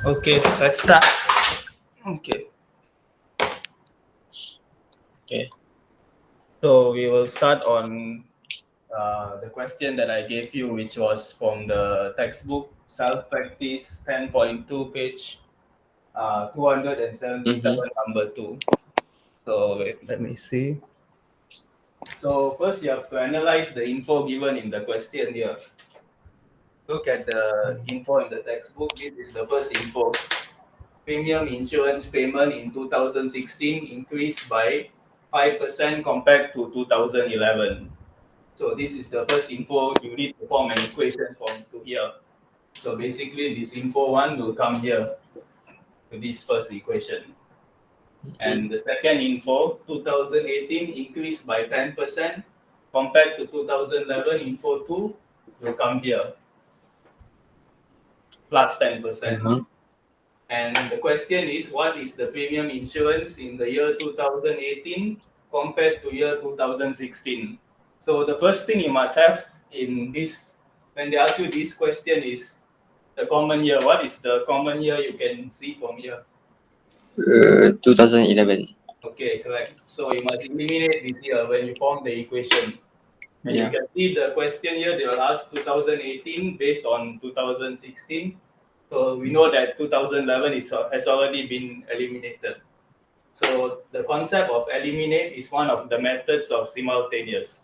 Okay, let's start. Okay. Okay. So we will start on the question that I gave you, which was from the textbook Self Practice 10.2, page 277, number 2. So wait, let me see. So first you have to analyze the info given in the question here. Look at the info in the textbook. This is the first info. Premium insurance payment in 2016 increased by 5% compared to 2011. So this is the first info. You need to form an equation from to here. So basically, this info one will come here to this first equation. And the second info, 2018 increased by 10% compared to 2011. Info two will come here, plus 10%. And the question is, what is the premium insurance in the year 2018 compared to year 2016? So the first thing you must have in this, when they ask you this question, is the common year. What is the common year you can see from here? 2011. Okay, correct. So you must eliminate this year when you form the equation. And you Yeah. can see the question here, they will ask 2018 based on 2016. So we know that 2011 has already been eliminated. So the concept of eliminate is one of the methods of simultaneous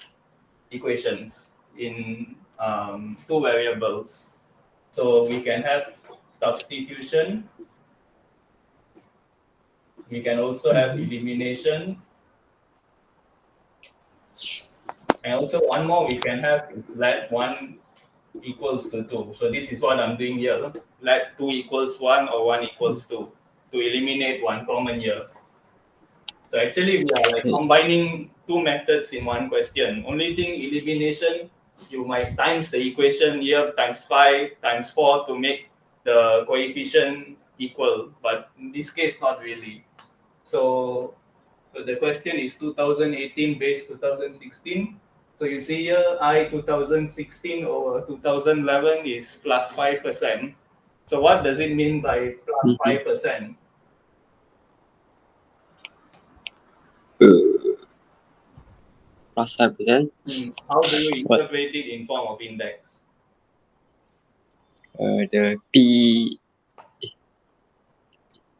equations in two variables. So we can have substitution. We can also have elimination. And also one more we can have is let 1 equals to 2. So this is what I'm doing here. Let 2 equals 1 or 1 equals 2 to eliminate one common year. So actually we are like combining two methods in one question. Only thing, elimination, you might times the equation here times 5 times 4 to make the coefficient equal, but in this case not really. So the question is 2018 base 2016. So you see here I 2016 over 2011 is plus 5%. So what does it mean by plus 5%? Plus 5%. How do you interpret it in form of index? The P.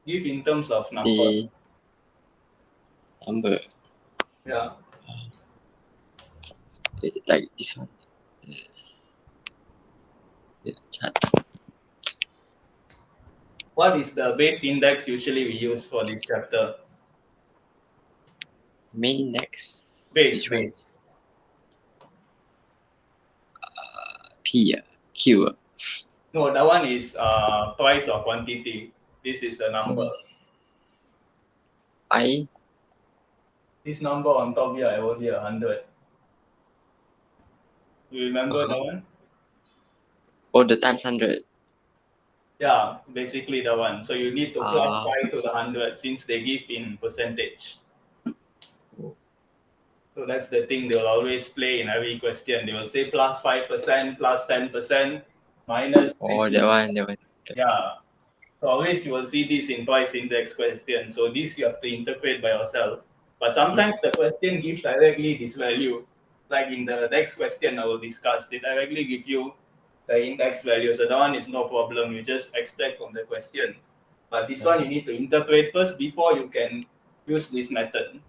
Give in terms of number. The number. Yeah. Like this one. Chart. What is the base index usually we use for this chapter? Main index. Base, base. P. Q. No, that one is price or quantity. This is a number. I. This number on top here, I wrote here 100. You remember that one? Oh, the times 100. Yeah, basically the one. So you need to plus 5 to the 100 since they give in percentage. So that's the thing they will always play in every question. They will say plus 5%, plus 10%, minus 20%. Oh, that one. Yeah. So always you will see this in price index question. So this you have to interpret by yourself. But sometimes the question gives directly this value. Like in the next question I will discuss, they directly give you the index value. So that one is no problem. You just extract from the question. But this one you need to interpret first before you can use this method.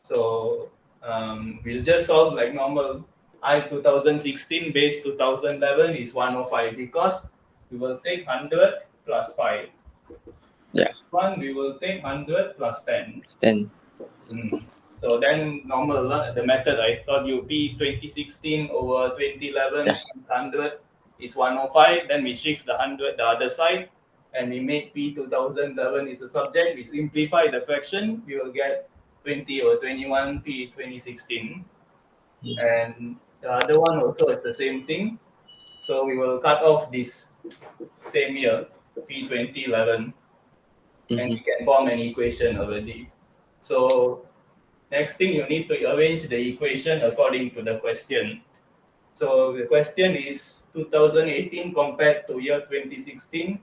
So we'll just solve like normal. I 2016 base 2011 is 105 because we will take 100 plus 5. Yeah. One we will take 100 plus 10. 10. So then normal the method I taught you P 2016 over 2011 times 100 is 105. Then we shift the 100 the other side and we make P 2011 is a subject. We simplify the fraction. We will get 20 over 21 P 2016. And the other one also is the same thing. So we will cut off this same year P 2011 and we can form an equation already. So next thing you need to arrange the equation according to the question. So the question is 2018 compared to year 2016.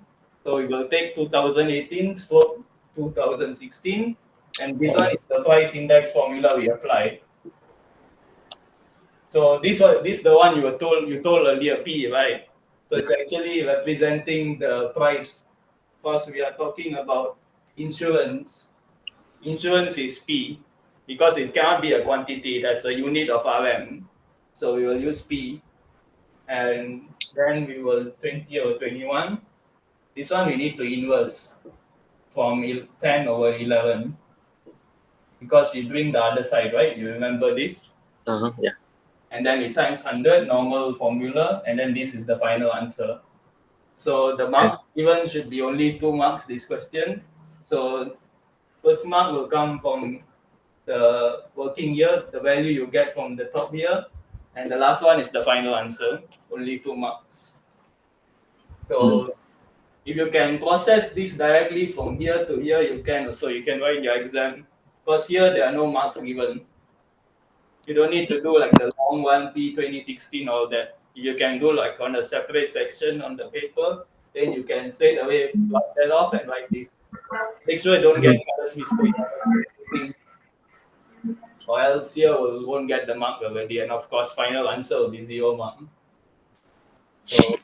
So we will take 2018 stroke 2016, and this one is the price index formula we apply. So this the one you told earlier, P, right? So it's actually representing the price, because we are talking about insurance. Insurance is P because it cannot be a quantity, that's a unit of RM. So we will use P, and then we will 20 over 21. This one we need to inverse from 10 over 11 because we bring the other side, right? You remember this? Yeah. And then we times 100, normal formula, and then this is the final answer. So the marks given should be only 2 marks this question. So first mark will come from the working year, the value you get from the top year, and the last one is the final answer, only 2 marks. So if you can process this directly from here to here, you can also, you can write your exam. Because here there are no marks given. You don't need to do like the long one, P 2016, all that. You can do like on a separate section on the paper, then you can straight away plug that off and write this. Make sure you don't get colors mistake, or else here we won't get the mark already. And of course, final answer will be 0 mark. So,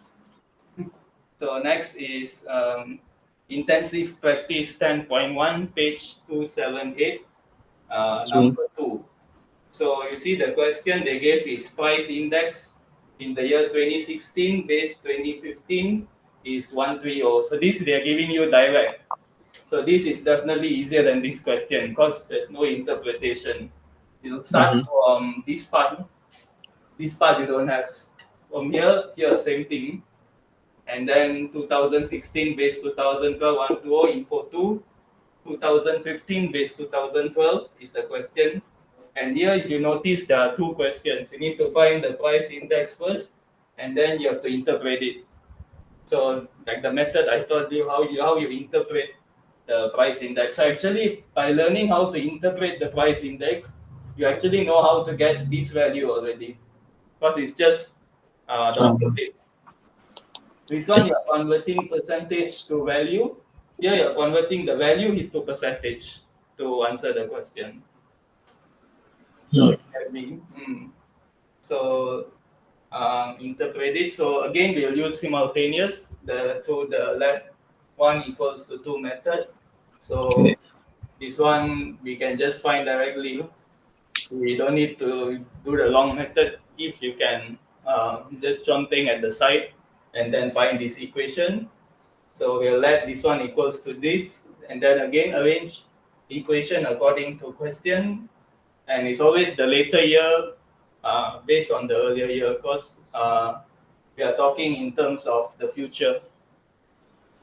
so next is intensive practice 10.1, page 278, number 2. So you see the question they gave is price index in the year 2016 base 2015 is 130. So this they are giving you direct. So this is definitely easier than this question because there's no interpretation. You'll start from this part. This part you don't have. From here same thing. And then 2016 base 2012 120 info 2. 2015 base 2012 is the question. And here, if you notice, there are 2 questions. You need to find the price index first, and then you have to interpret it. So, like the method I told you, how you interpret the price index. So actually, by learning how to interpret the price index, you actually know how to get this value already, because it's just the opposite. This one you are converting percentage to value. Here you are converting the value into percentage to answer the question. So so interpret it. So again, we'll use simultaneous. To the left, 1 equals to 2 method. So this one we can just find directly. We don't need to do the long method. If you can just jumping at the side and then find this equation. So we'll let this one equals to this, and then again arrange equation according to question, and it's always the later year based on the earlier year, because we are talking in terms of the future.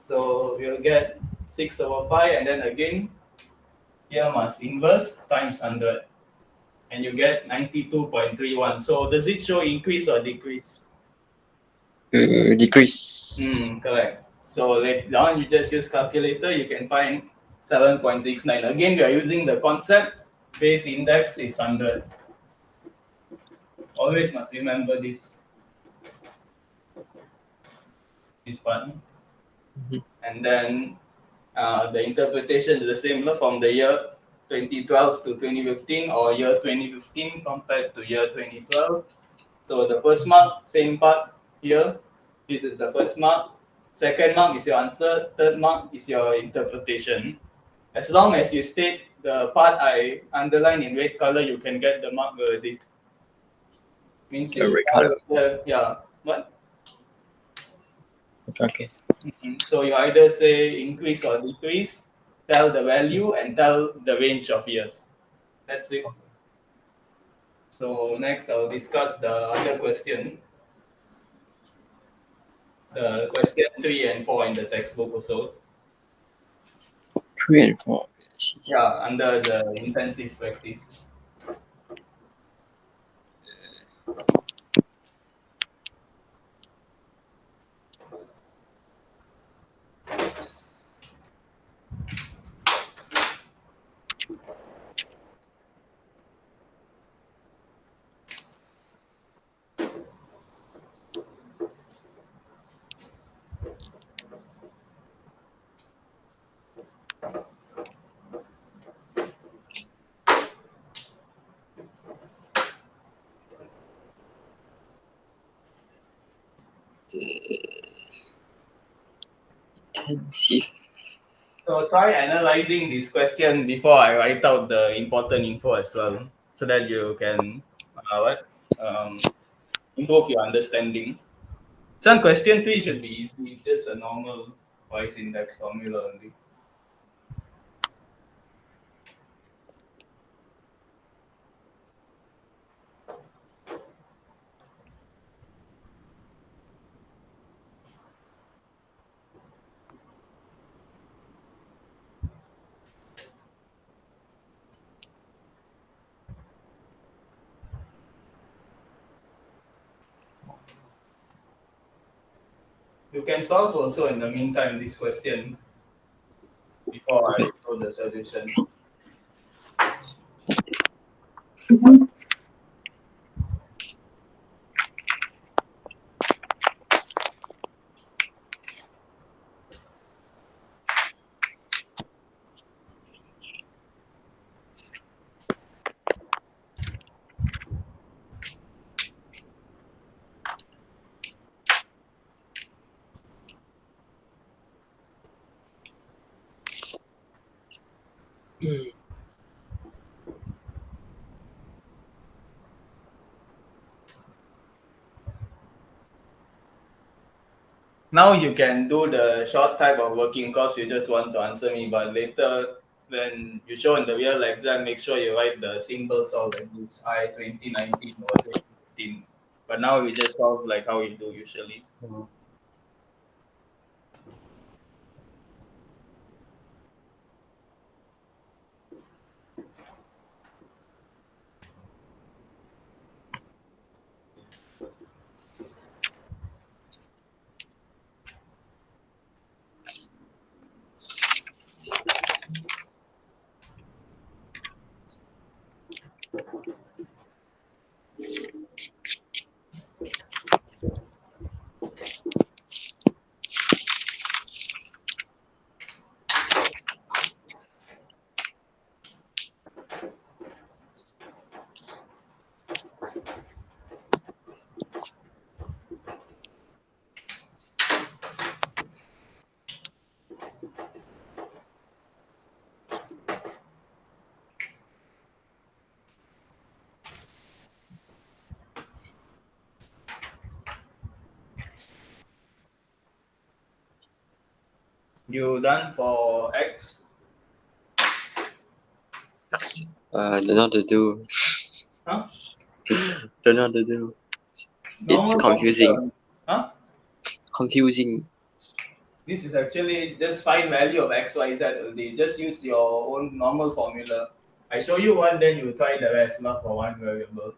So we'll get 6 over 5, and then again here must inverse times 100, and you get 92.31. So does it show increase or decrease? Decrease. Correct. So later on, you just use calculator, you can find 7.69. Again, we are using the concept base index is 100. Always must remember this part. And then the interpretation is the same from the year 2012 to 2015, or year 2015 compared to year 2012. So the first mark, same part here. This is the first mark. Second mark is your answer. Third mark is your interpretation. As long as you state the part I underline in red color, you can get the mark already. Means you Red color. Yeah. What? Okay. So you either say increase or decrease, tell the value, and tell the range of years. That's it. So next I'll discuss the other question. The question 3 and 4 in the textbook also. 3 and 4. Yeah, under the intensive practice. intensive. So try analyzing this question before I write out the important info as well, so that you can improve your understanding. Some question three should be easy. It's just a normal voice index formula only. You can solve also in the meantime this question before Okay. I show the solution. Now you can do the short type of working because you just want to answer me, but later when you show in the real exam, make sure you write the symbols all like this I 2019 or 2015. But now we just solve like how we do usually. You done for X? Don't know what to do. Huh? Don't know what to do. It's Normal confusing. formula. Huh? Confusing. This is actually just find value of X, Y, Z only. Just use your own normal formula. I show you one, then you try the rest, not for one variable.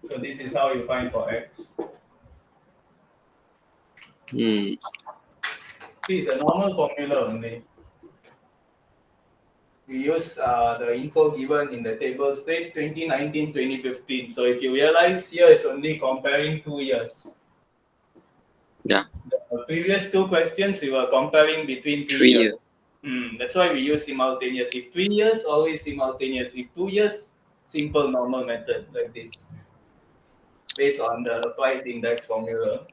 So this is how you find for X. Hmm. This is a normal formula only. We use the info given in the table state 2019, 2015. So if you realize here is only comparing 2 years. Yeah. The previous two questions we were comparing between 3 years. 3 years. That's why we use simultaneous. If 3 years, always simultaneous. If 2 years, simple normal method like this, based on the price index formula.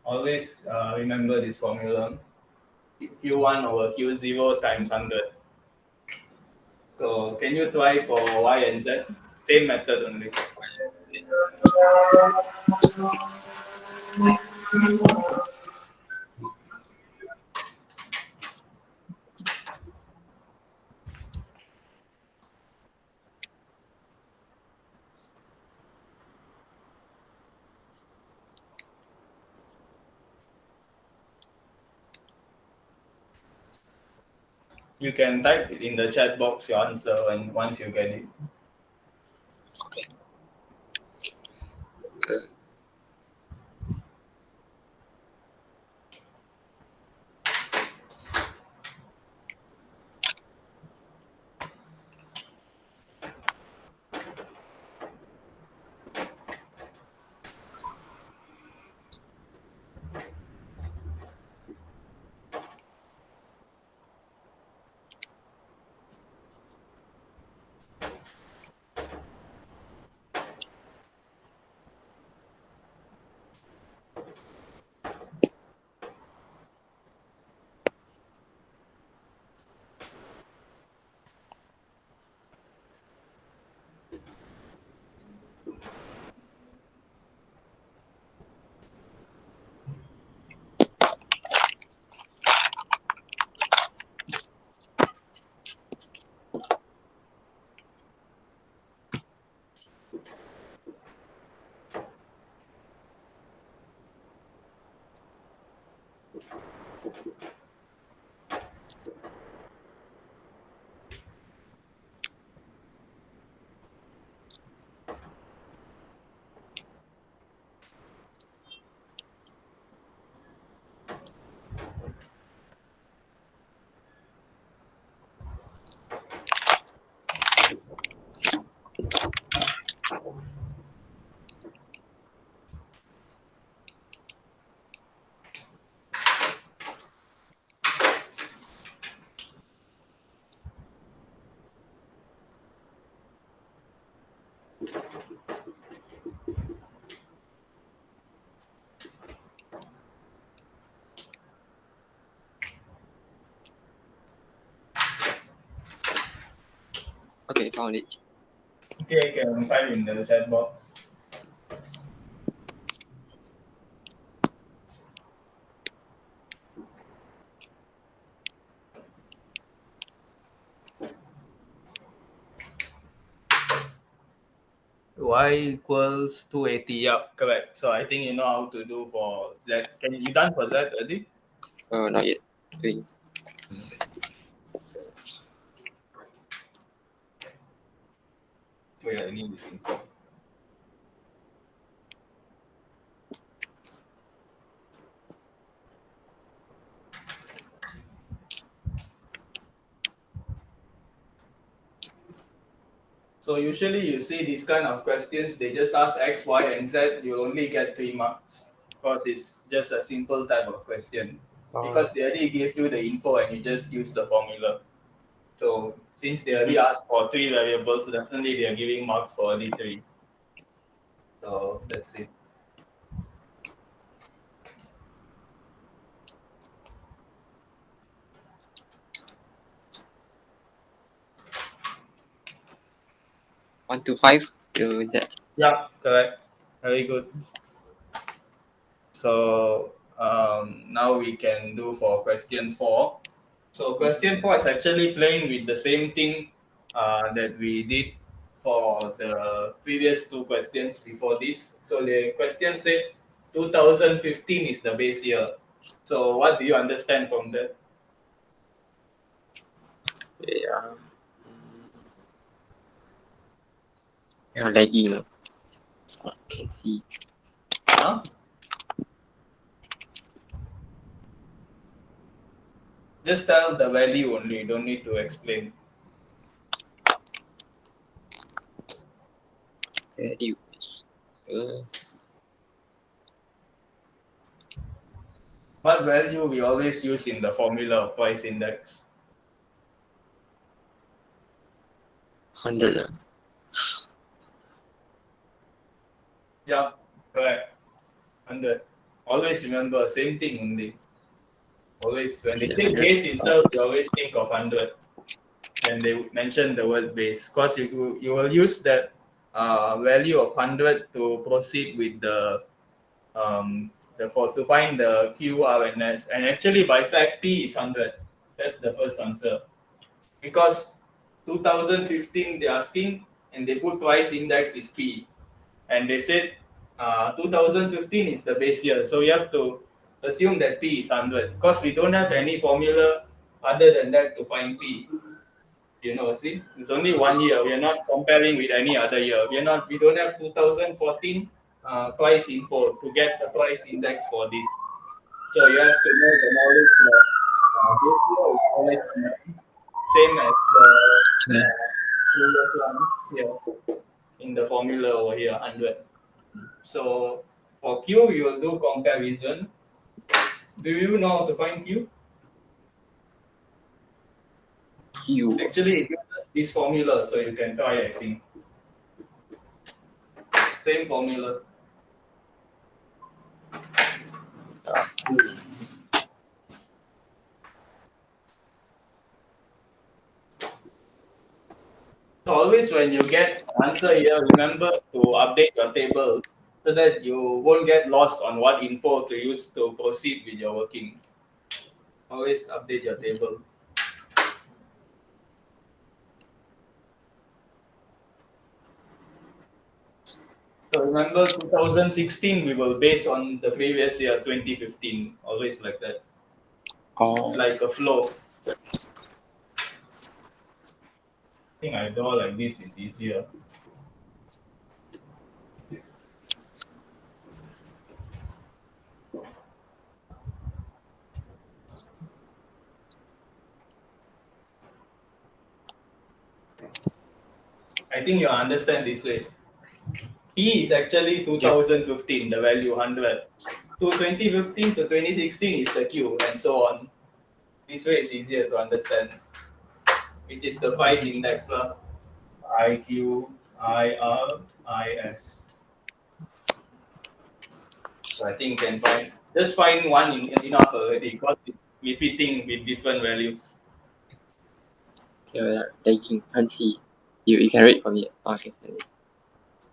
Always remember this formula. Q1 over Q0 times 100. So can you try for Y and Z? Same method only. You can type it in the chat box your answer and once you get it. Okay. Okay, found it. Okay, you can type in the chat box. Y equals 280. Yep, correct. So I think you know how to do for Z. Can you done for Z already? Not yet. Doing. Wait, I need this info. So usually you see these kind of questions, they just ask X, Y, and Z. You only get 3 marks because it's just a simple type of question. Because they already gave you the info and you just use the formula. So since they already asked for 3 variables, definitely they are giving marks for only 3. So that's it. One to five. To Z. Yeah, correct. Very good. So now we can do for question 4. So question 4 is actually playing with the same thing that we did for the previous 2 questions before this. So the question said 2015 is the base year. So what do you understand from that? Yeah. Yeah, laggy. Let's see. Huh? Just tell the value only. You don't need to explain. Value. What value we always use in the formula of price index? 100. Yeah, correct. 100. Always remember, same thing only. Always, when they Okay, say 100. base itself, you always think of 100 when they mention the word base. Because you will use that value of 100 to proceed with to find the Q, R, and S. And actually, by fact, P is 100. That's the first answer. Because 2015 they're asking and they put price index is P and they said 2015 is the base year, so you have to assume that P is 100 because we don't have any formula other than that to find P. See, it's only 1 year. We are not comparing with any other year. We don't have 2014 price info to get the price index for this. So you have to know the knowledge that this year is always same as the Yeah. previous one here in the formula over here, 100. So for Q, you will do comparison. Do you know how to find Q? Q. Actually, it gives us this formula, so you can try, I think. Same formula. So always when you get answer here, remember to update your table so that you won't get lost on what info to use to proceed with your working. Always update your table. So remember 2016 we will base on the previous year 2015. Always like that. Oh. Like a flow. I think I draw like this is easier. I think you understand this way. P is actually 2015, the value 100. To 2015 to 2016 is the Q, and so on. This way it's easier to understand, which is the price index, IQ, IR, IS. So I think you can find, just find one enough already because it's repeating with different values. Okay, taking. Can't see. You can read for me. Okay.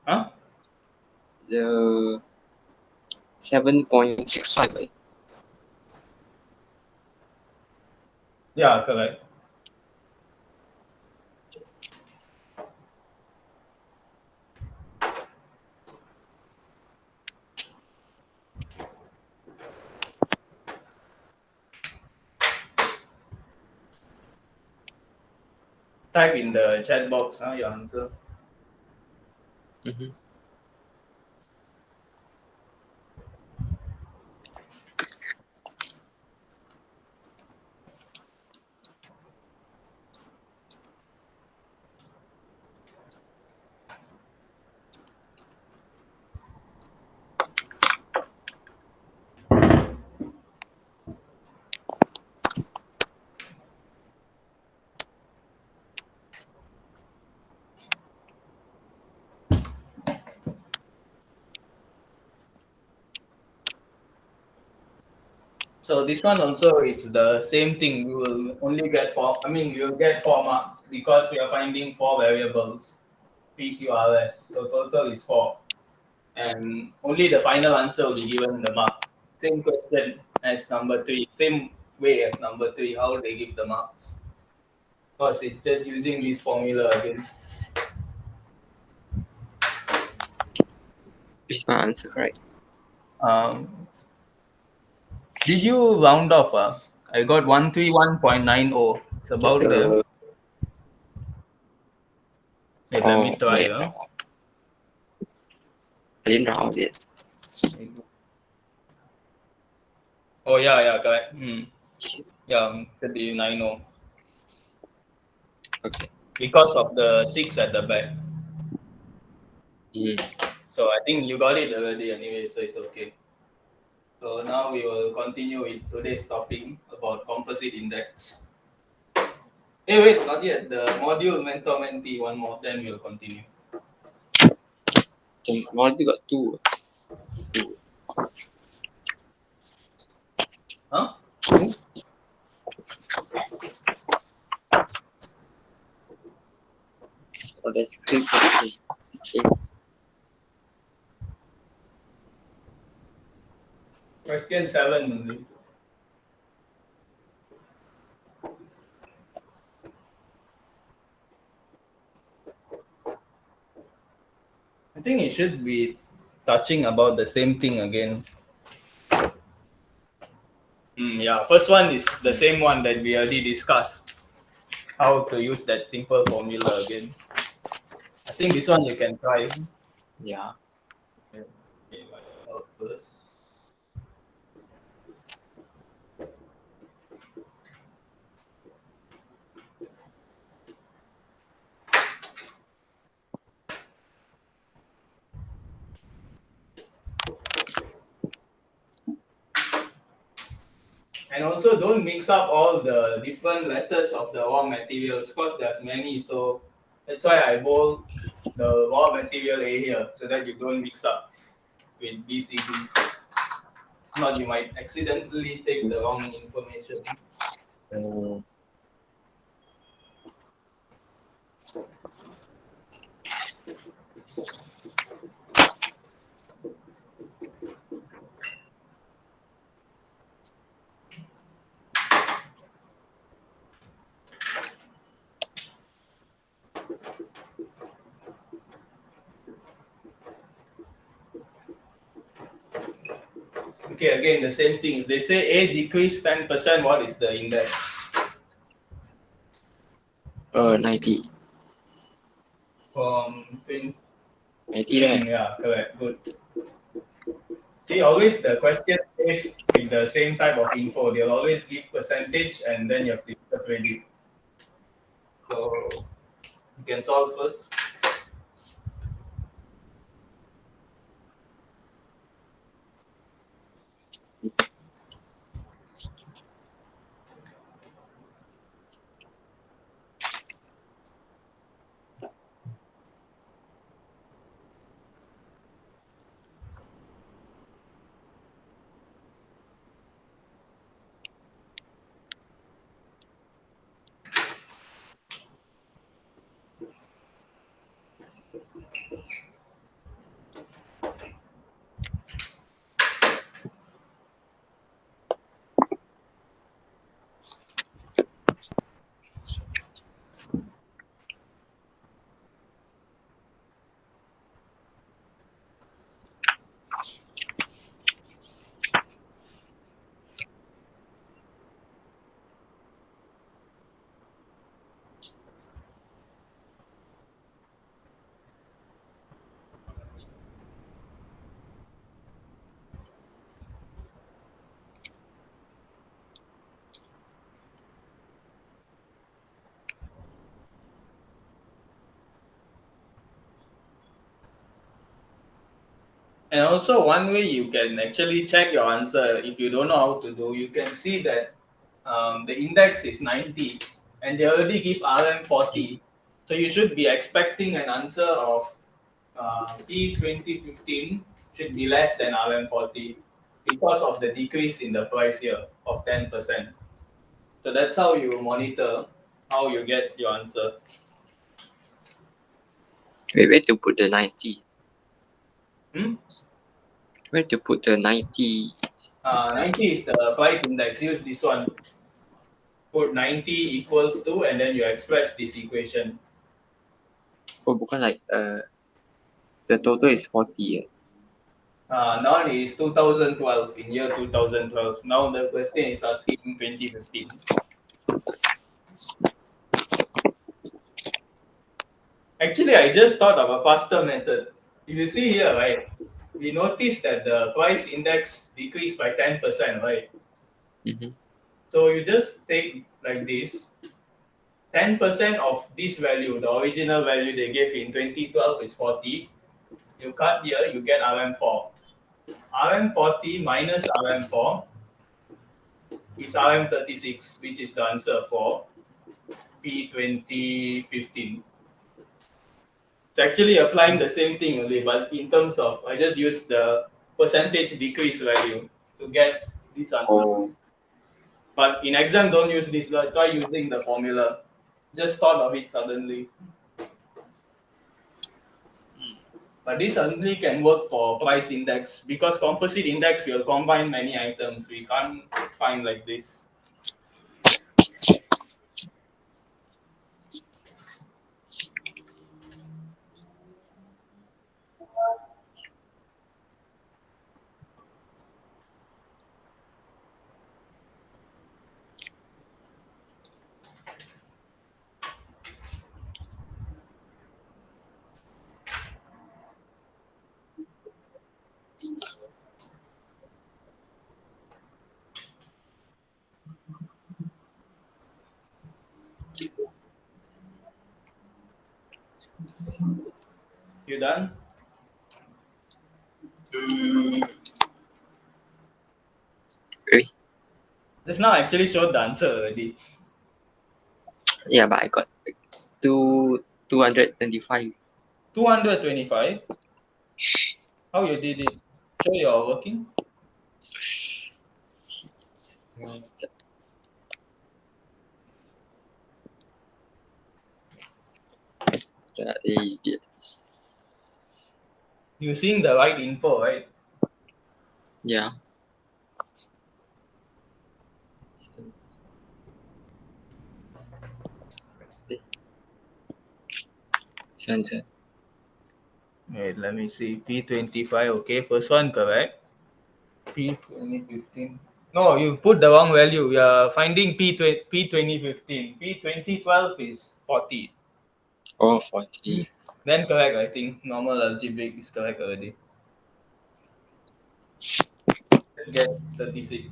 Huh? The 7.65. Right? Yeah, correct. Type in the chat box, your answer. Mm-hmm. So this one also it's the same thing. We will only get four. I mean, you will get 4 marks because we are finding 4 variables, PQRS. So total is 4, and only the final answer will be given the mark. Same question as number 3. Same way as number 3. How they give the marks? Because it's just using this formula again. Is my answer correct? Um, did you round off? I got 131.90. It's about there. Wait, let me try. Wait. I didn't round it. Oh yeah, correct. Yeah, should be 90 Okay. because of the 6 at the back. Mm. So I think you got it already anyway, so it's okay. So now we will continue with today's topic about composite index. Hey, wait, not yet. The module mentor mentee, one more, then we'll continue. The module got two. Huh? Oh, that's three. Okay. Question 7 only. I think it should be touching about the same thing again. Yeah, first one is the same one that we already discussed. How to use that simple formula again. I think this one you can try. Yeah. Okay, out first. And also don't mix up all the different letters of the raw materials because there's many. So that's why I bold the raw material A here so that you don't mix up with BCD. If not, you might accidentally take the wrong information. Oh. Okay, again the same thing. If they say A decreased 10%, what is the index? 90. From 20. 90 right? Yeah, correct. Good. See, always the question is with the same type of info. They'll always give percentage and then you have to interpret it. So you can solve first. And also one way you can actually check your answer if you don't know how to do, you can see that the index is 90 and they already give RM 40. So you should be expecting an answer of T 2015 should be less than RM 40 because of the decrease in the price here of 10%. So that's how you monitor how you get your answer. Wait, where to put the 90? Hmm? Where to put the 90? 90 is the price index. Use this one. Put 90 equals to and then you express this equation. Oh, bukan like the total is 40. Now it is 2012, in year 2012. Now the question is asking 2015. Actually, I just thought of a faster method. If you see here, right, we noticed that the price index decreased by 10%, right? Mm-hmm. So you just take like this 10% of this value, the original value they gave in 2012 is 40. You cut here, you get RM4. RM40 minus RM4 is RM36, which is the answer for P 2015. It's actually applying the same thing only, but in terms of, I just use the percentage decrease value to get this answer. Oh. But in exam, don't use this. Try using the formula. Just thought of it suddenly. But this only can work for price index because composite index will combine many items. We can't find like this. You done? Wait. Just now I actually showed the answer already. Yeah, but I got like 225. 225. How you did it? Show you're working. Idiots. You're seeing the right info, right? Yeah. Answer. Wait, let me see. P25. Okay, first one correct. P2015. No, you put the wrong value. We are finding P2015. P2012 is 40. Oh, 40. Then correct, I think. Normal algebraic is correct already. Get 36.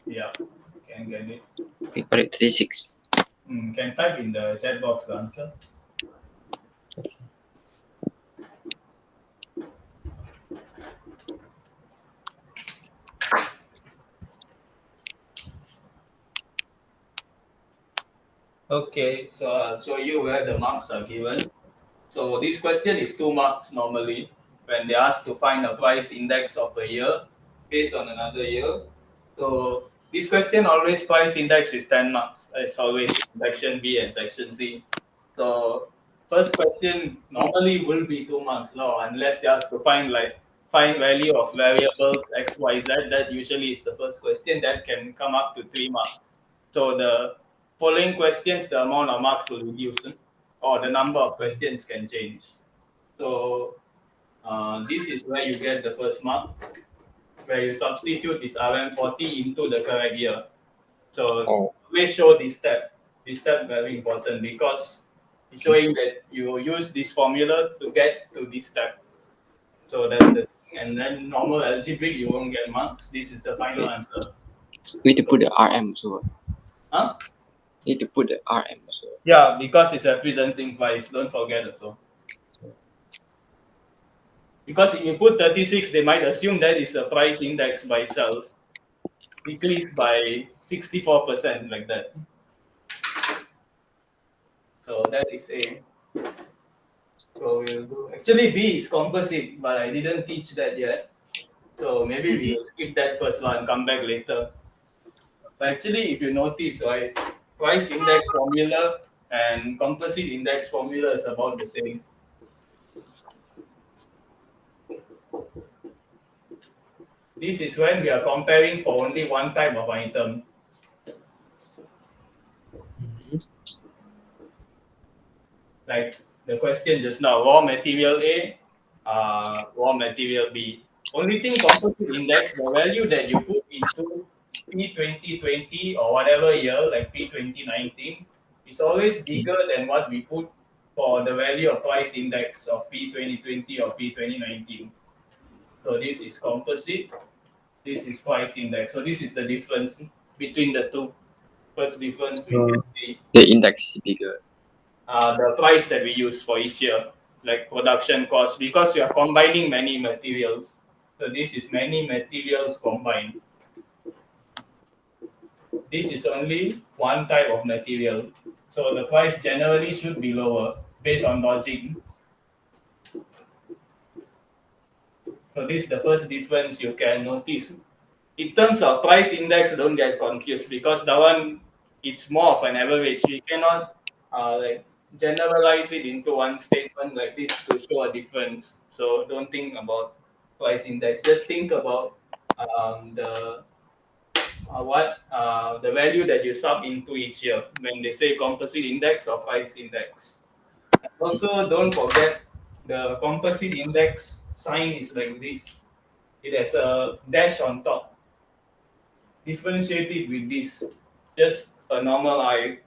Yeah, can get it. We got it 36. Can type in the chat box the answer. Okay, so I'll show you where the marks are given. So this question is 2 marks normally when they ask to find a price index of a year based on another year. So this question always price index is 10 marks. It's always in section B and section C. So first question normally will be 2 marks now unless they ask to find value of variables X, Y, Z. That usually is the first question that can come up to 3 marks. So the following questions, the amount of marks will reduce, or the number of questions can change. So this is where you get the first mark, where you substitute this RM40 into the correct year. So Oh. always show this step. This step very important because it's showing that you use this formula to get to this step. So that's the thing. And then normal algebraic, you won't get marks. This is the final Wait. answer. We need to put the RM also. Huh? Need to put the RM also. Yeah, because it's representing price. Don't forget also. Because if you put 36, they might assume that is a price index by itself, decreased by 64%, like that. So that is A. So we'll do. Actually, B is composite, but I didn't teach that yet. So maybe we will skip that first one and come back later. But actually, if you notice, right, price index formula and composite index formula is about the same. This is when we are comparing for only one type of item. Like the question just now, raw material A, raw material B. Only thing composite index, the value that you put into P2020 or whatever year, like P2019, is always bigger than what we put for the value of price index of P2020 or P2019. So this is composite, this is price index. So this is the difference between the two. First difference we can see The index is bigger. the price that we use for each year, like production cost, because we are combining many materials. So this is many materials combined. This is only one type of material. So the price generally should be lower based on logic. So this is the first difference you can notice in terms of price index, don't get confused because that one it's more of an average. You cannot like generalize it into one statement like this to show a difference. So don't think about price index. Just think about the what the value that you sub into each year when they say composite index or price index. And also, don't forget the composite index sign is like this. It has a dash on top. Differentiate it with this. Just a normal eye.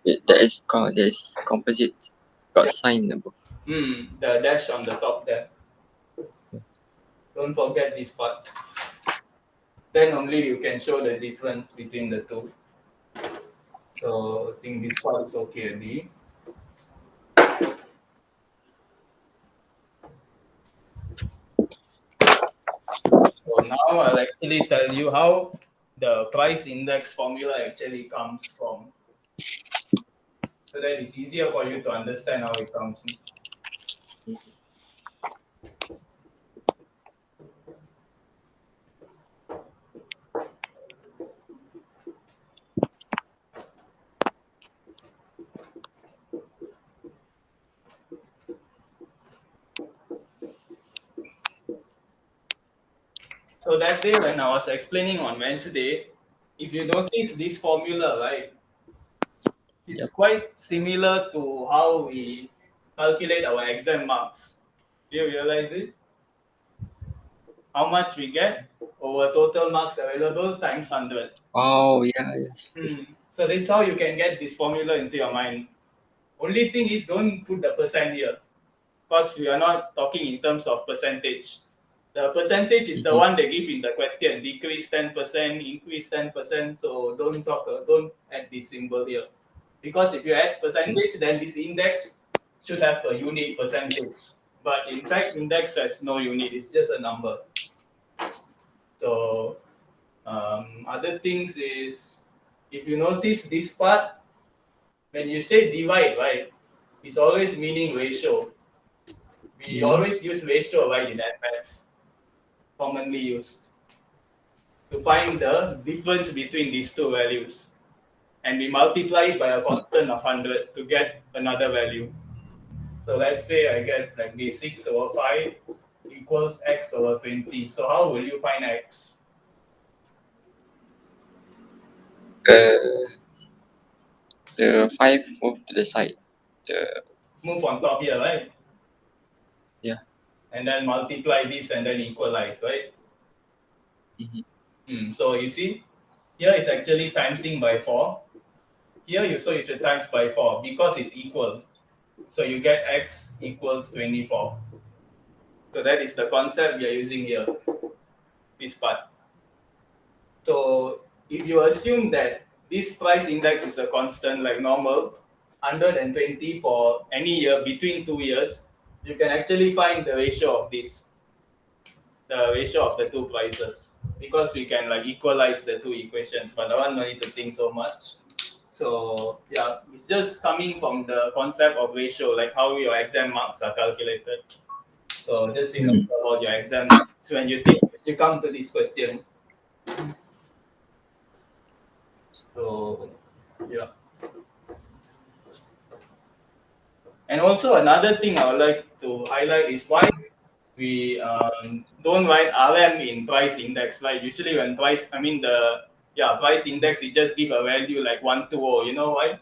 That is called this composite. Got Yeah. sign above. The dash on the top there. Don't forget this part. Then only you can show the difference between the two. So I think this part is okay already. So now I'll actually tell you how the price index formula actually comes from. So that it's easier for you to understand how it comes. So that day when I was explaining on Wednesday, if you notice this formula, right, it's Yep. quite similar to how we calculate our exam marks. Do you realize it? How much we get over total marks available times 100. Oh yeah, yes, yes. So this is how you can get this formula into your mind. Only thing is don't put the percent here because we are not talking in terms of percentage. The percentage is the Mm-hmm. one they give in the question. Decrease 10%, increase 10%. So don't add this symbol here. Because if you add percentage, then this index should have a unit percentage. But in fact, index has no unit, it's just a number. So other things is if you notice this part, when you say divide, right, it's always meaning ratio. We Mm-hmm. always use ratio, right, in maths, commonly used to find the difference between these two values. And we multiply it by a constant of 100 to get another value. So let's say I get like this 6 over 5 equals x over 20. So how will you find x? Uh, the 5 move to the side. The Move on top here, right? yeah. And then multiply this and then equalize, right? Mm-hmm. So you see, here is actually timesing by 4. Here you should times by 4 because it's equal. So you get x equals 24. So that is the concept we are using here, this part. So if you assume that this price index is a constant like normal, 120 for any year between 2 years, you can actually find the ratio of this, the ratio of the two prices, because we can like equalize the two equations. But I don't need to think so much. So yeah, it's just coming from the concept of ratio, like how your exam marks are calculated. So just remember Mm-hmm. about your exam marks when you think you come to this question. So yeah. And also another thing I would like to highlight is why we don't write RM in price index. Like usually when price, I mean price index, we just give a value like 120. You know why?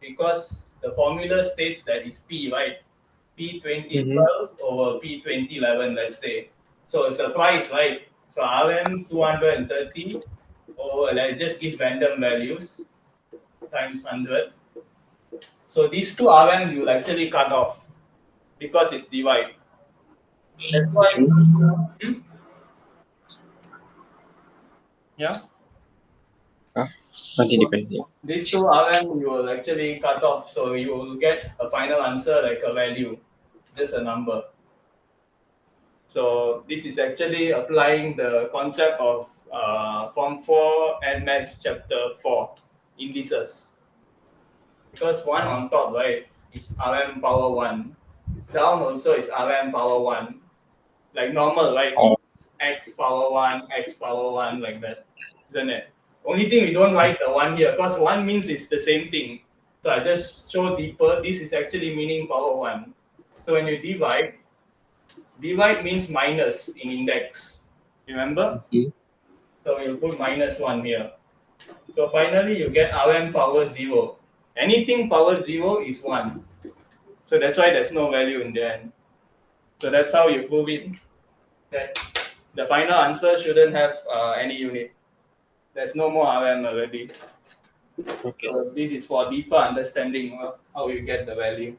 Because the formula states that it's P, right? P Mm-hmm. 2012 over P 2011, let's say. So it's a price, right? So RM 230 or let's just give random values times 100. So these two RM you will actually cut off because it's divide. That's why, hmm? Yeah. Ah, continue, So continue. these two RM you will actually cut off, so you will get a final answer like a value, just a number. So this is actually applying the concept of Form 4 and Maths Chapter 4 indices. Because one on top, right, is RM power 1. Down also is RM power 1. like normal, right? Oh. X power 1, X power 1, like that, isn't it? Only thing we don't write the 1 here, because 1 means it's the same thing. So I just show deeper, this is actually meaning power 1. So when you divide means minus in index, remember? Mm-hmm. So we'll put minus 1 here. So finally you get Rm power 0. Anything power 0 is 1. So that's why there's no value in the end. So that's how you prove it. That the final answer shouldn't have any unit. There's no more Rm already. Okay. So this is for deeper understanding of how you get the value.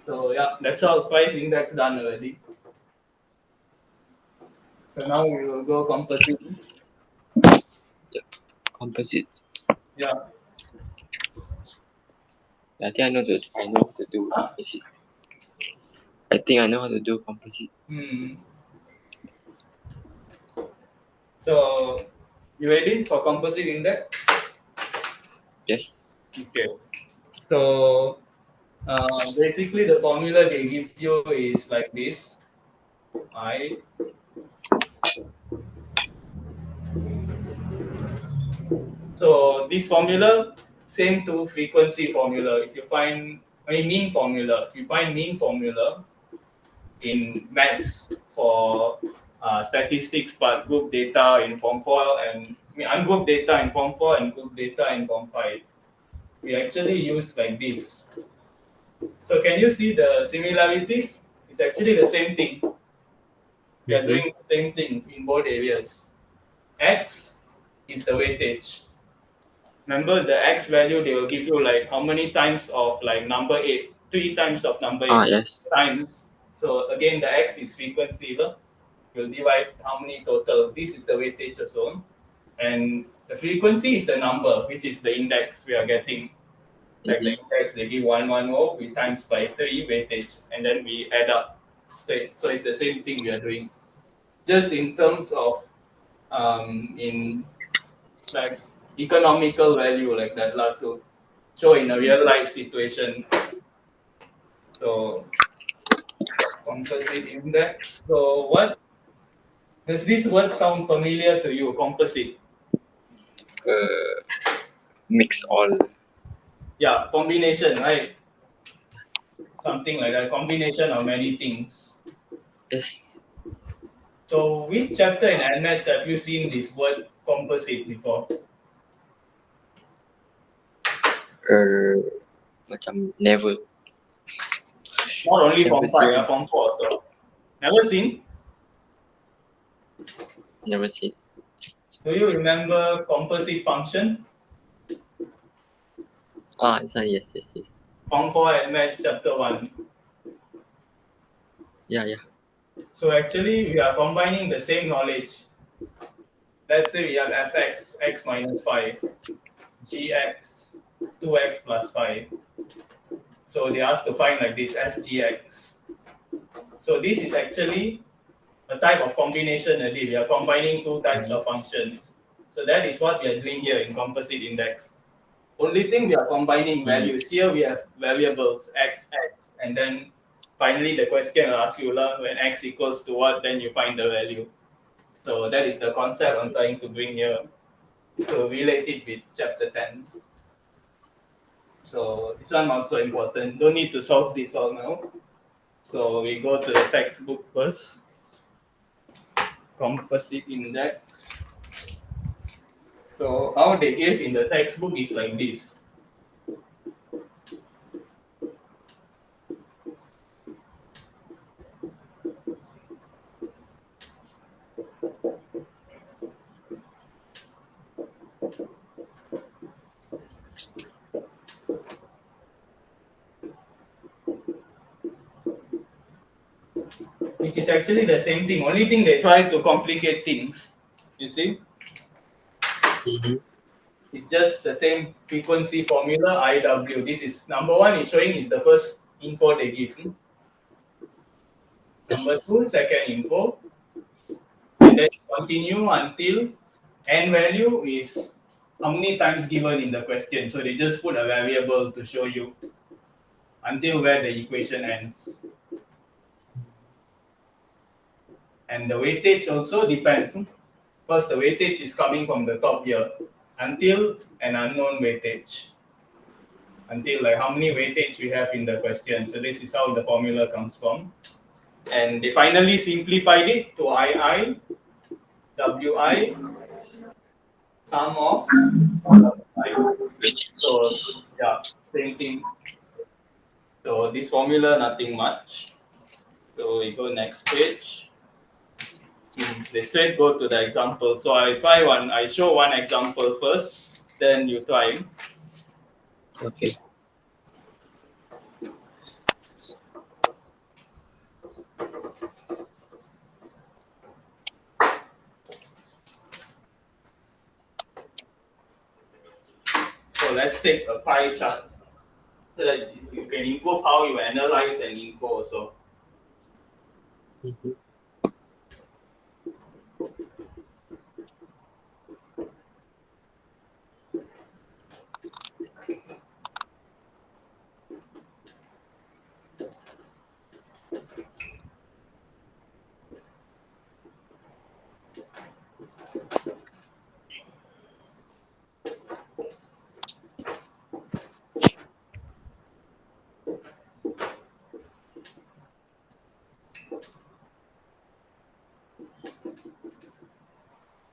So yeah, that's how price index done already. So now we will go composite. Composite. Yeah. I think I know how to do Huh? composite. I think I know how to do composite. Hmm. So you ready for composite index? Yes. Okay. So basically the formula they give you is like this. I So this formula same to frequency formula. If you find mean formula, if you find mean formula in maths for statistics but group data in form 4 and ungroup data in form 4 and group data in form 5, we actually use like this. So can you see the similarities? It's actually the same thing. We are Mm-hmm. doing the same thing in both areas. X is the weightage. Remember the X value they will give you like how many times of like number 8, 3 times of number 8 Ah, yes. times. So again the X is frequency. You'll divide how many total. This is the weightage also. And the frequency is the number, which is the index we are getting. Like the Mm-hmm. index they give 110, we times by 3 weightage, and then we add up straight. So it's the same thing we are doing. Just in terms of in like economical value like that lah to show in a real life situation. So composite index. So what does this word sound familiar to you? Composite. Mix all. Yeah, combination, right? Something like that. Combination of many things. Yes. So which chapter in NMATS have you seen this word composite before? Macam never Not only never form 5, seen form 4 also. Never seen? never seen. Do you remember composite function? Ah, this one, yes. Form 4 NMATS chapter 1. Yeah. So actually, we are combining the same knowledge. Let's say we have fx, x minus 5, gx, 2x plus 5. So they ask to find like this fgx. So this is actually a type of combination already. We are combining two types Mm-hmm. of functions. So that is what we are doing here in composite index. Only thing we are combining values. Here we have variables x, and then finally the question will ask you when x equals to what, then you find the value. So that is the concept I'm trying to bring here. So relate it with chapter 10. So this one also important. Don't need to solve this all now. So we go to the textbook first. Composite index. So how they gave in the textbook is like this. Which is actually the same thing. Only thing they try to complicate things. You see? Mm-hmm. It's just the same frequency formula IW. This is number one is showing is the first info they give. Number two, second info. And then continue until n value is how many times given in the question. So they just put a variable to show you until where the equation ends. And the weightage also depends. First, the weightage is coming from the top here until an unknown weightage. Until like how many weightage we have in the question. So this is how the formula comes from. And they finally simplified it to II, WI, sum of WI. So yeah, same thing. So this formula, nothing much. So we go next page. They straight go to the example. So I try one. I show one example first, then you try. Okay. So let's take a pie chart so that you can improve how you analyze an info also. Mm-hmm.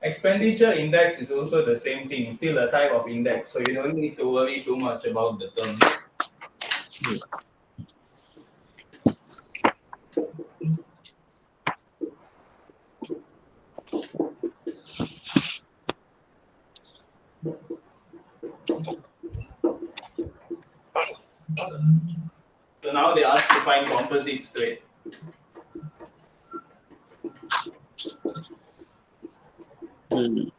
Expenditure index is also the same thing, still a type of index, so you don't need to worry too much about the terms. So now they ask to find composite straight. Mm.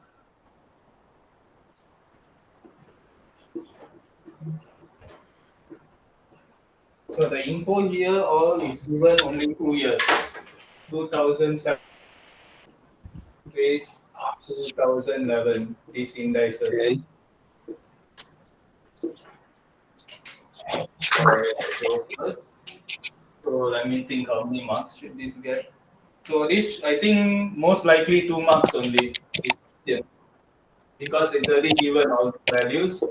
So the info here all is given only 2 years. 2007 base 2011. These indices. Okay. So first, so let me think how many marks should this get. So this I think most likely 2 marks only. Yeah. Because it's already given all the values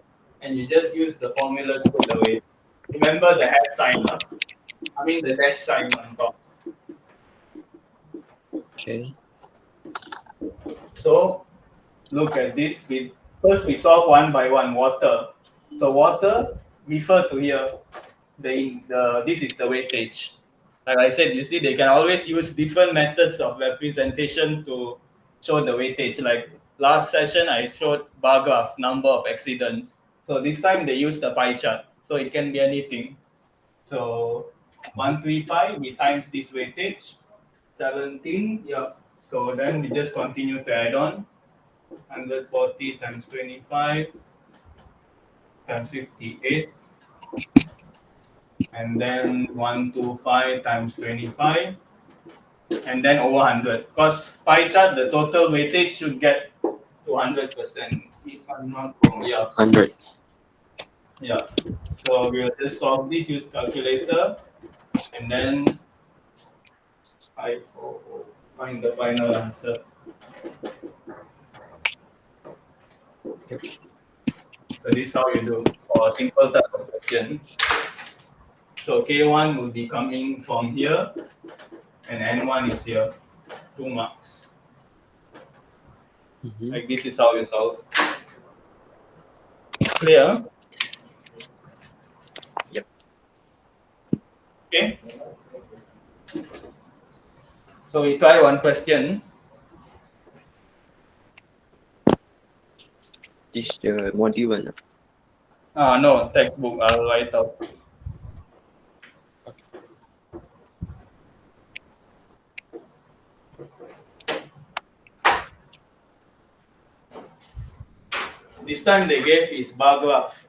and you just use the formulas put away. Remember the hat sign, huh? I mean the dash sign on top. Okay. So look at this. First we solve one by one. Water. So water refer to here. This is the weightage. Like I said, you see they can always use different methods of representation to show the weightage. Like last session I showed bar graph, number of accidents. So this time they use the pie chart. So it can be anything. So 135 we times this weightage 17. Yeah. So then we just continue to add on 140 times 25 times 58, and then 125 times 25, and then over 100. Because pie chart, the total weightage should get to 100%. If I'm not wrong, yeah. 100. Yeah. So we'll just solve this, use calculator, and then I find the final answer. So this is how you do for a simple type of question. So K1 will be coming from here, and N1 is here, 2 marks. Mm-hmm. Like this is how you solve. Clear? Yep. Okay. So we try one question. This is the module one. No, textbook. I'll write out. This time they gave is bar graph.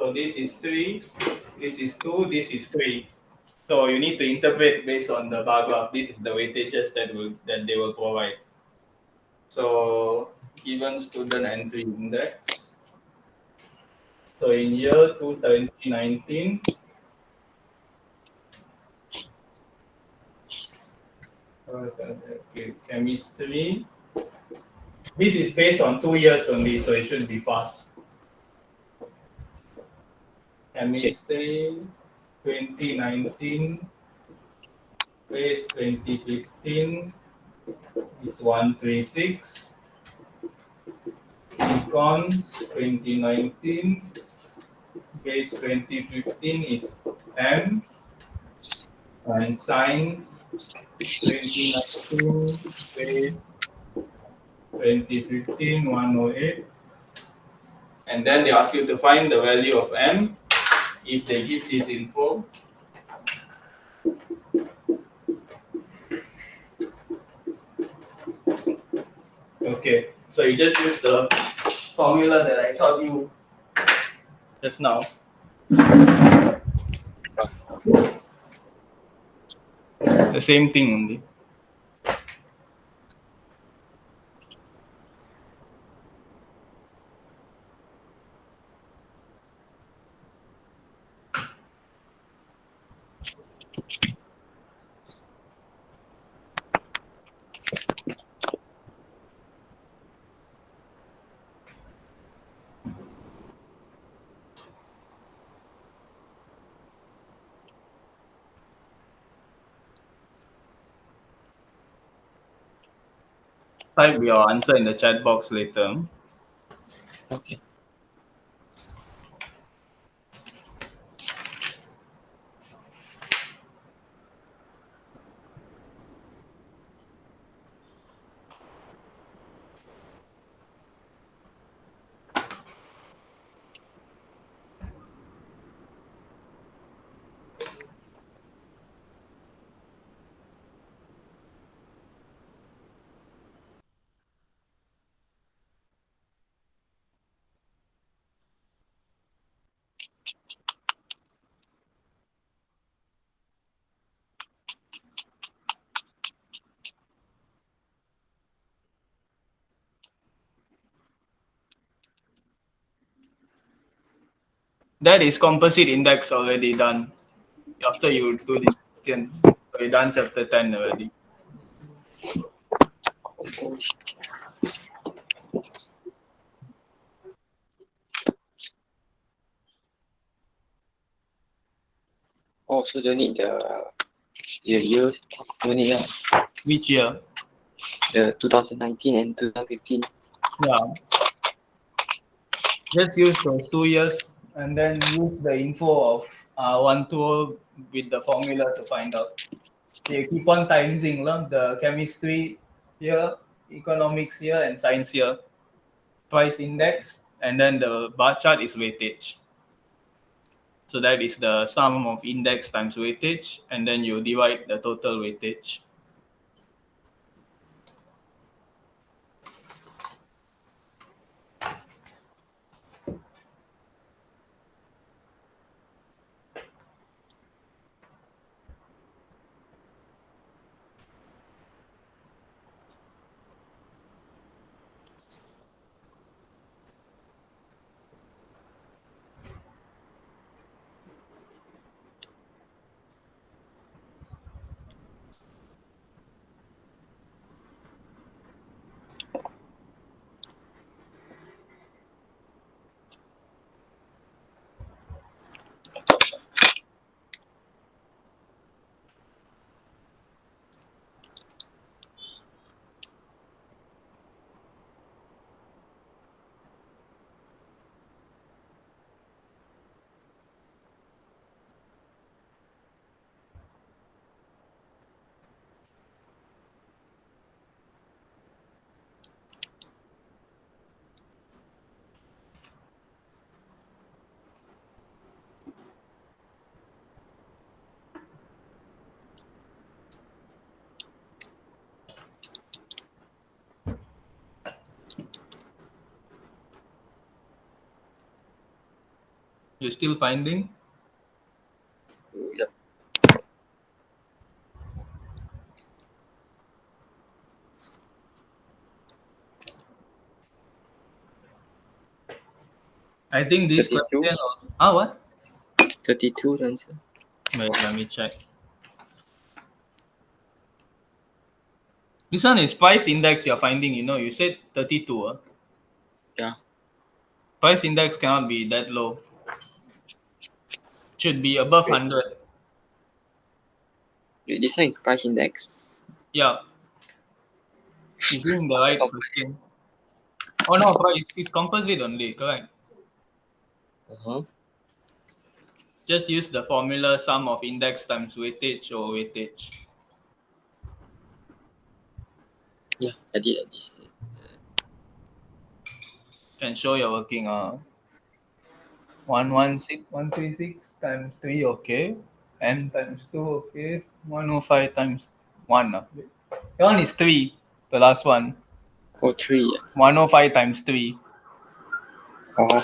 So this is 3, this is 2, this is 3. So you need to interpret based on the bar graph. This is the weightages that they will provide. So given student entry index. So in year 2019, okay, chemistry. This is based on 2 years only, so it should be fast. Chemistry 2019 base 2015 is 136. Econs 2019 base 2015 is 10. And science 2019 base 2015 108. And then they ask you to find the value of m if they give this info. Okay, so you just use the formula that I taught you just now. The same thing only. Type your answer in the chat box later. Okay. That is composite index already done. After you do this question, so you done chapter 10 already. Oh, so don't need the years, don't need Which year? the 2019 and 2015. Yeah. Just use those 2 years and then use the info of 1, 2 with the formula to find out. So you keep on timesing the chemistry here, economics here, and science here. Price index, and then the bar chart is weightage. So that is the sum of index times weightage, and then you divide the total weightage. You still finding? Yep. I think this 32. question. What? 32 the answer. Wait, let me check. This one is price index you're finding. You said 32. Yeah. Price index cannot be that low. Should be above Wait. 100. This one is price index. Yeah. You're doing the right Composite. question. Oh no, price. It's composite only. Correct. Uh-huh. Just use the formula sum of index times weightage or weightage. Yeah, I did this. Can show you're working. 136 times 3, okay. N times 2, okay. 105 times 1. That one is 3. The last one. Oh, 3. 105 times 3. Oh,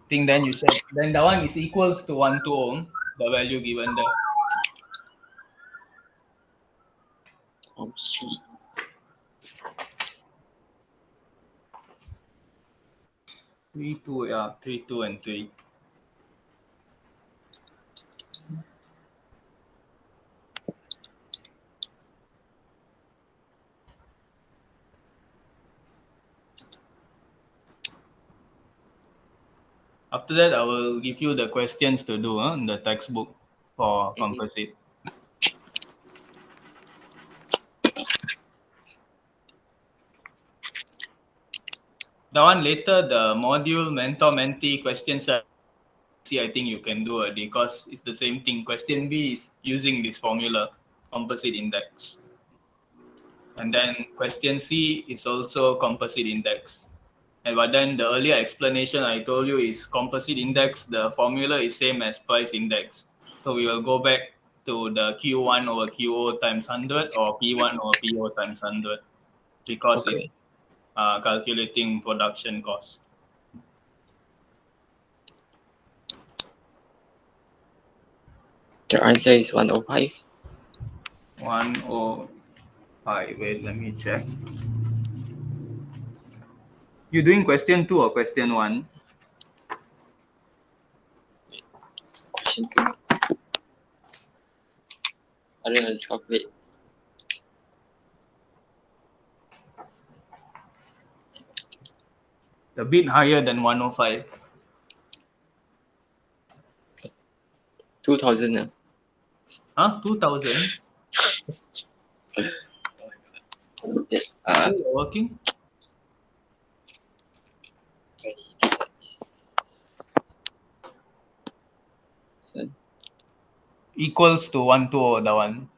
Think then you said then the one is equals to 120, the value given there. times 3. 3, 2, yeah, 3, 2, and 3. After that, I will give you the questions to do in the textbook for composite. The one later, the module mentor-mentee questions, I think you can do it because it's the same thing. Question B is using this formula, composite index. And then question C is also composite index. But then the earlier explanation I told you is composite index, the formula is same as price index. So we will go back to the Q1 over QO times 100 or P1 over PO times 100 because it's Okay. calculating production cost. The answer is 105. 105. Wait, let me check. You doing question 2 or question 1? Question 2. I don't know, let's calculate. A bit higher than 105. 2000. 2000? Yeah. You're working? Equals to 120, the one.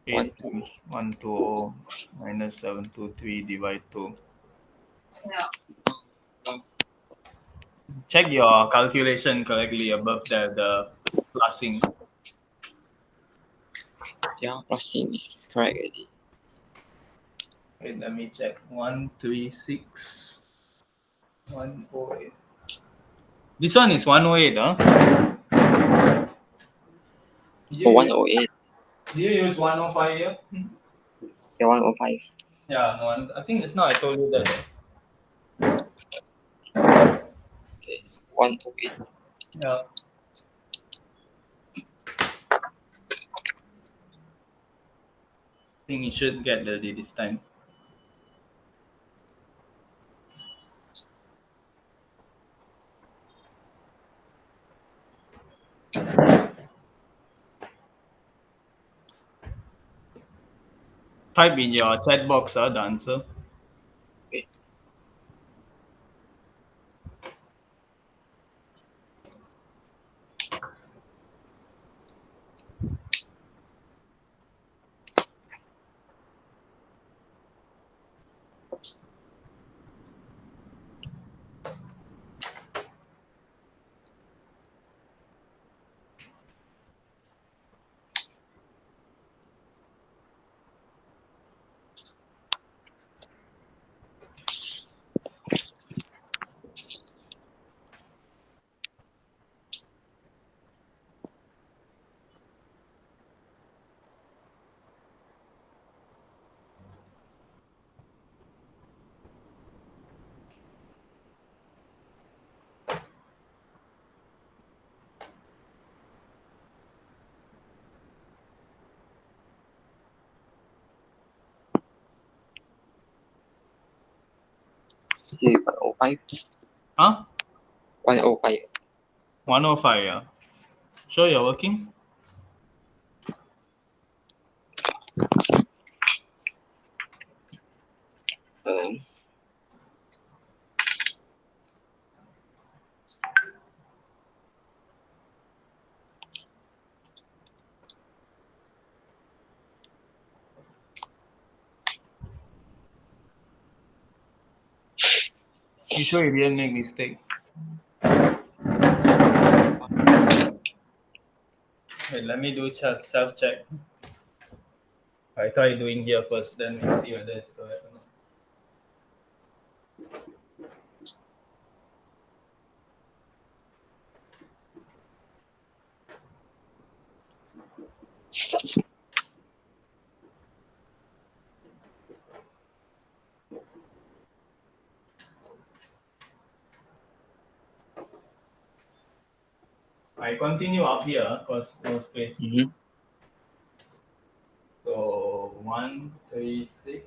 8 times 120 minus 723 divide 2. Check your calculation correctly above the plussing. Yeah, crossing is correct already. Wait, let me check. 136 108. This one is 108, huh? Oh, 108. Did you use 105 here? Yeah, 105. Yeah, no, I think it's not. I told you that. Okay, it's 108. Yeah. I think you should get the D this time. Type in your chat box the answer. Okay. This is 105. Huh? 105. 105, yeah. Sure, you're working? You sure you didn't make mistake? Wait, let me do self-check. I try doing here first, then we see whether it's correct or not. I continue up here because no space. So 136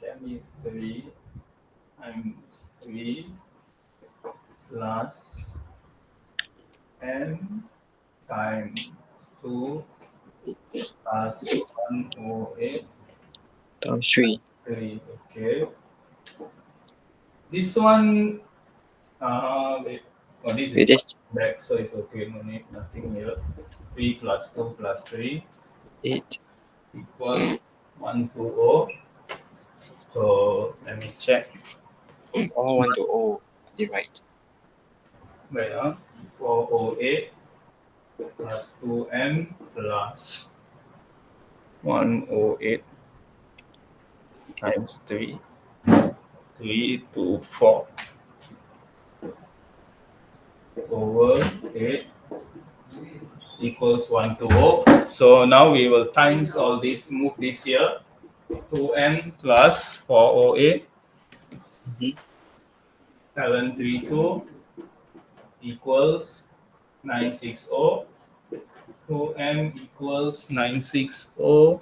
chemistry times 3 plus n times 2 plus 108 Times 3. 3. Okay. This one, wait. Oh, this Wait, is this back, so it's okay. No need, nothing here. 3 plus 2 plus 3 8. equals 120. So let me check. Oh, 120. You're right. Wait, 408 plus 2m plus 108 times 3. 3 to 4 over 8 equals 120. So now we will times all this, move this here. 2m plus 408 732 equals 960. 2m equals 960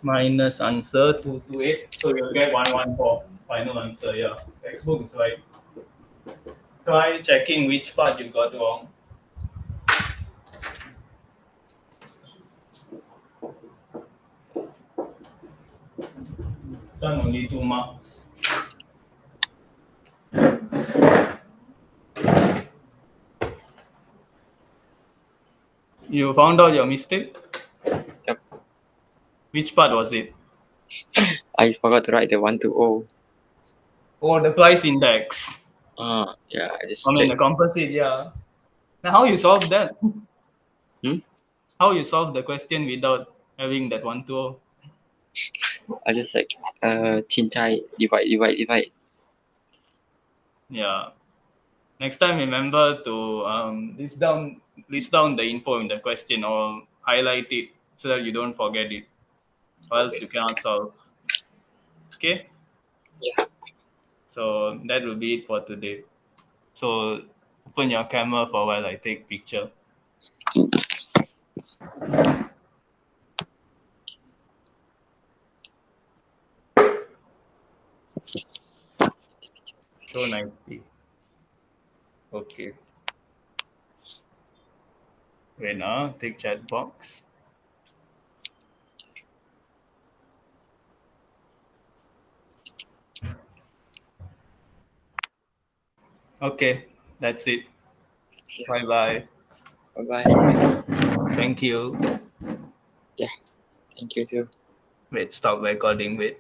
minus answer 228. So you'll get 114. Final answer, yeah. Textbook is right. Try checking which part you got wrong. Done only 2 marks. You found out your mistake? Yep. Which part was it? I forgot to write the 120. Oh, the price index. Yeah, I just I mean, the checked. composite, yeah. Now, how you solve that? Hmm? How you solve the question without having that 120? I just like, Tintai, divide. Yeah. Next time, remember to list down the info in the question or highlight it so that you don't forget it, or else you cannot solve. Okay. Yeah. So that will be it for today. So open your camera for a while I take picture. So 90. Okay. Wait now, take chat box. Okay, that's it. Bye bye. Bye-bye. Thank you. Yeah, thank you too. Wait, stop recording. Wait.